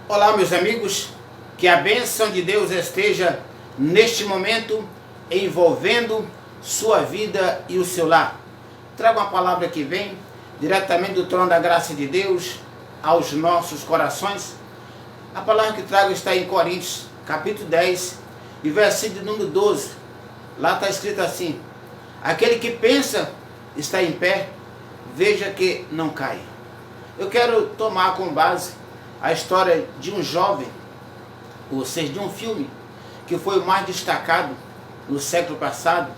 Olá, meus amigos, que a bênção de Deus esteja neste momento envolvendo sua vida e o seu lar. Trago uma palavra que vem diretamente do trono da graça de Deus aos nossos corações. A palavra que trago está em Coríntios, capítulo 10, e versículo número 12. Lá está escrito assim: aquele que pensa está em pé, veja que não cai. Eu quero tomar como base a história de um jovem, ou seja, de um filme que foi o mais destacado no século passado,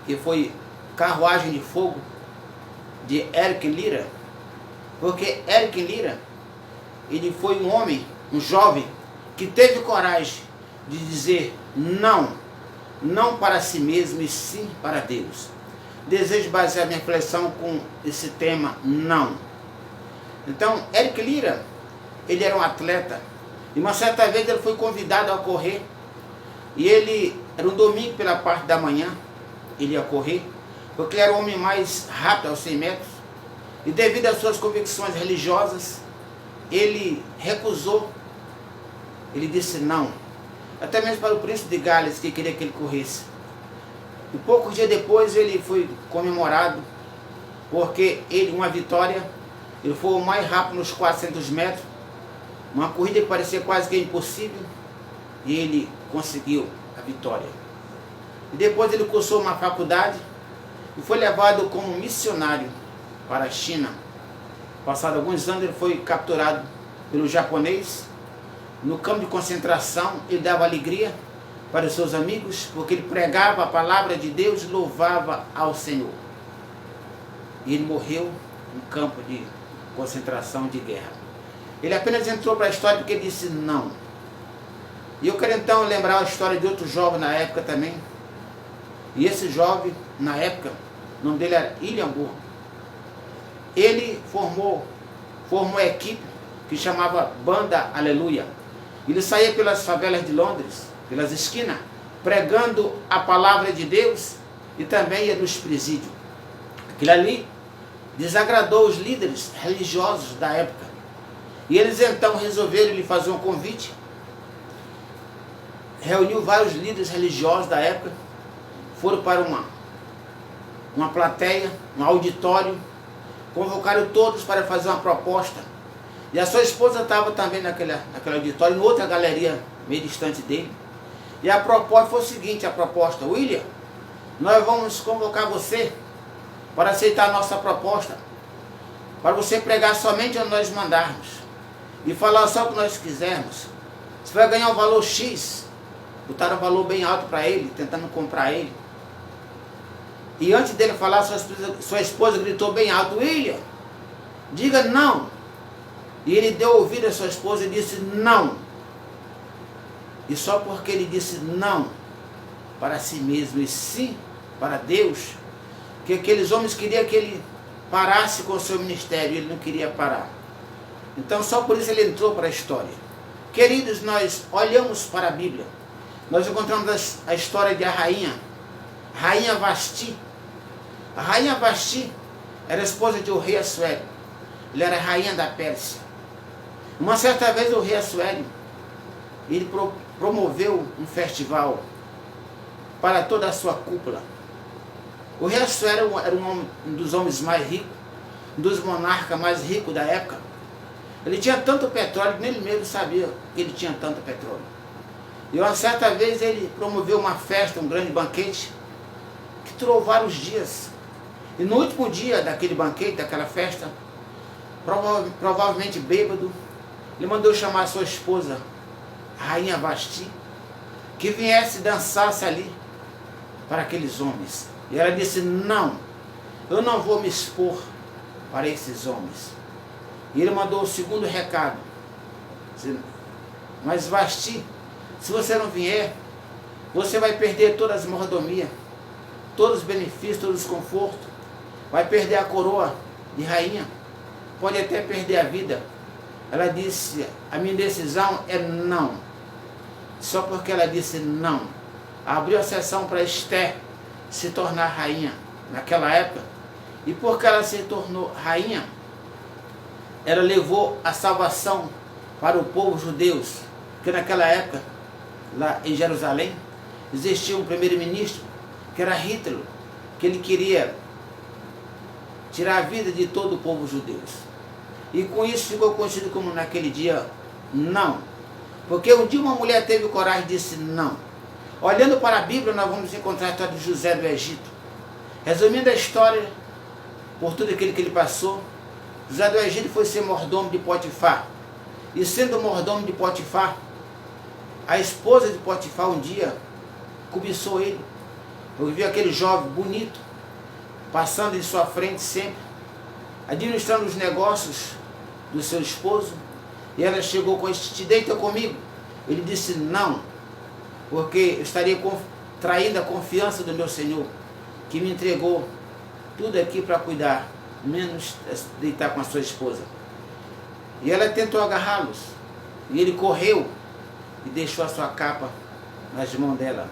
que foi Carruagem de Fogo, de Eric Lira. Porque Eric Lira, ele foi um homem, um jovem, que teve coragem de dizer não, não para si mesmo e sim para Deus. Desejo basear minha reflexão com esse tema, não. Então, Eric Lira, ele era um atleta, e uma certa vez ele foi convidado a correr, e ele, era um domingo pela parte da manhã, ele ia correr, porque ele era o homem mais rápido aos 100 metros, e devido às suas convicções religiosas, ele recusou, ele disse não, até mesmo para o príncipe de Gales, que queria que ele corresse. E poucos dias depois ele foi comemorado, porque ele, uma vitória, ele foi o mais rápido nos 400 metros, uma corrida que parecia quase que impossível, e ele conseguiu a vitória. E depois ele cursou uma faculdade e foi levado como missionário para a China. Passado alguns anos ele foi capturado pelo japonês. No campo de concentração ele dava alegria para os seus amigos, porque ele pregava a palavra de Deus e louvava ao Senhor. E ele morreu no campo de concentração de guerra. Ele apenas entrou para a história porque ele disse não. E eu quero então lembrar a história de outro jovem na época também. E esse jovem, na época, o nome dele era William Burr. Ele formou a equipe que chamava Banda Aleluia. Ele saía pelas favelas de Londres, pelas esquinas, pregando a palavra de Deus, e também ia nos presídios. Aquilo ali desagradou os líderes religiosos da época. E eles então resolveram lhe fazer um convite. Reuniu vários líderes religiosos da época, foram para uma plateia, um auditório, convocaram todos para fazer uma proposta. E a sua esposa estava também naquele auditório, em outra galeria meio distante dele. E a proposta foi o seguinte, a proposta: William, nós vamos convocar você para aceitar a nossa proposta, para você pregar somente onde nós mandarmos e falar só o que nós quisermos. Você vai ganhar um valor X. Botaram um valor bem alto para ele, tentando comprar ele. E antes dele falar, sua esposa gritou bem alto: William, diga não. E ele deu ouvido à sua esposa e disse não. E só porque ele disse não para si mesmo e sim para Deus, que aqueles homens queriam que ele parasse com o seu ministério, e ele não queria parar. Então só por isso ele entrou para a história. Queridos, nós olhamos para a Bíblia, nós encontramos a história de a Rainha Vasti. A Rainha Vasti era esposa de o rei Assuero. Ele era a rainha da Pérsia. Uma certa vez o rei Assuero, ele promoveu um festival para toda a sua cúpula. O rei Assuero era um dos homens mais ricos, um dos monarcas mais ricos da época. Ele tinha tanto petróleo que nem ele mesmo sabia que ele tinha tanto petróleo. E uma certa vez ele promoveu uma festa, um grande banquete, que durou vários dias. E no último dia daquele banquete, daquela festa, provavelmente bêbado, ele mandou chamar a sua esposa, a Rainha Vasti, que viesse e dançasse ali para aqueles homens. E ela disse: não, eu não vou me expor para esses homens. E ele mandou o segundo recado: mas Vasti, se você não vier, você vai perder todas as mordomias, todos os benefícios, todos os confortos, vai perder a coroa de rainha, pode até perder a vida. Ela disse: a minha decisão é não. Só porque ela disse não, abriu a sessão para Esther se tornar rainha naquela época. E porque ela se tornou rainha, ela levou a salvação para o povo judeu, porque naquela época, lá em Jerusalém, existia um primeiro-ministro, que era Hitler, que ele queria tirar a vida de todo o povo judeu. E com isso ficou conhecido como naquele dia, não. Porque um dia uma mulher teve coragem e disse não. Olhando para a Bíblia, nós vamos encontrar a história de José do Egito. Resumindo a história, por tudo aquilo que ele passou, José do Egito foi ser mordomo de Potifar. E sendo mordomo de Potifar, a esposa de Potifar um dia cobiçou ele. Porque viu aquele jovem bonito, passando em sua frente sempre, administrando os negócios do seu esposo. E ela chegou com este: te deita comigo. Ele disse não, porque eu estaria traindo a confiança do meu Senhor, que me entregou tudo aqui para cuidar, menos deitar com a sua esposa. E ela tentou agarrá-los, e ele correu e deixou a sua capa nas mãos dela.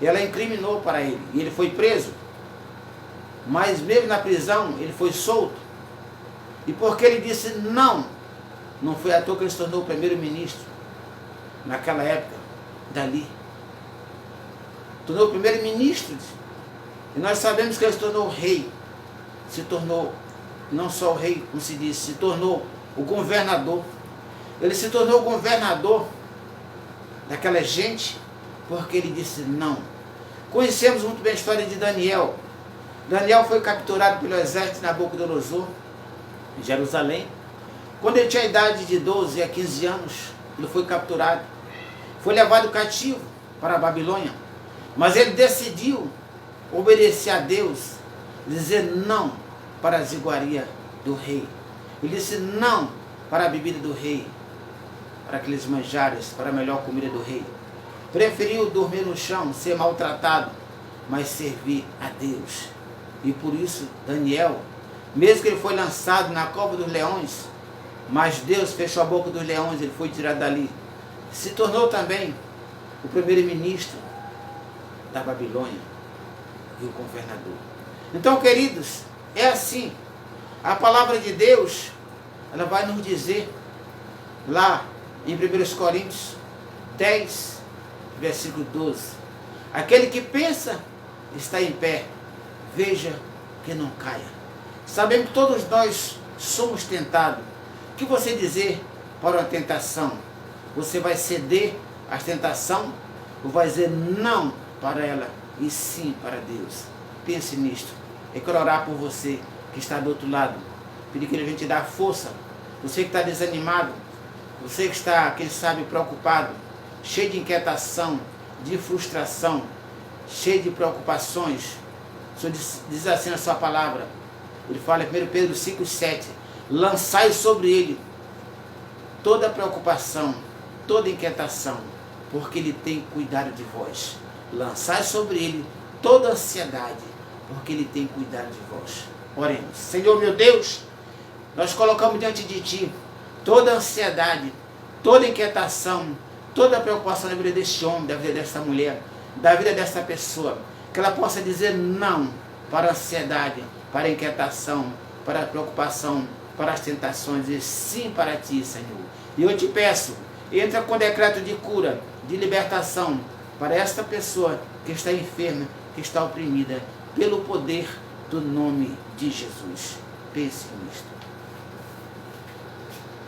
E ela incriminou para ele, e ele foi preso. Mas mesmo na prisão, ele foi solto. E porque ele disse não, não foi à toa que ele se tornou o primeiro-ministro naquela época, dali. Tornou o primeiro-ministro. E nós sabemos que ele se tornou rei. Se tornou não só o rei, como se diz, se tornou o governador. Ele se tornou o governador daquela gente porque ele disse não. Conhecemos muito bem a história de Daniel. Daniel foi capturado pelo exército de Nabucodonosor em Jerusalém. Quando ele tinha a idade de 12 a 15 anos, ele foi capturado. Foi levado cativo para a Babilônia. Mas ele decidiu obedecer a Deus, dizer não para as iguarias do rei. Ele disse não para a bebida do rei, para aqueles manjares, para a melhor comida do rei. Preferiu dormir no chão, ser maltratado, mas servir a Deus. E por isso Daniel, mesmo que ele foi lançado na cova dos leões, mas Deus fechou a boca dos leões, ele foi tirado dali. Se tornou também o primeiro-ministro da Babilônia e o governador. Então, queridos, é assim. A palavra de Deus, ela vai nos dizer lá em 1 Coríntios 10, versículo 12. Aquele que pensa está em pé, veja que não caia. Sabemos que todos nós somos tentados. O que você dizer para uma tentação? Você vai ceder à tentação ou vai dizer não para ela e sim para Deus? Pense nisto. Eu quero orar por você que está do outro lado. Pedir que Ele venha te dar força. Você que está desanimado, você que está, quem sabe, preocupado, cheio de inquietação, de frustração, cheio de preocupações. O Senhor diz assim na sua palavra. Ele fala em 1 Pedro 5,7. Lançai sobre ele toda preocupação, toda inquietação, porque ele tem cuidado de vós. Lançai sobre ele toda ansiedade, porque ele tem cuidado de vós. Oremos. Senhor meu Deus, nós colocamos diante de Ti toda ansiedade, toda inquietação, toda preocupação da vida deste homem, da vida desta mulher, da vida desta pessoa, que ela possa dizer não para a ansiedade, para a inquietação, para a preocupação, para as tentações e sim para Ti, Senhor. E eu te peço, entra com decreto de cura, de libertação para esta pessoa que está enferma, que está oprimida, pelo poder do nome de Jesus. Pense nisto.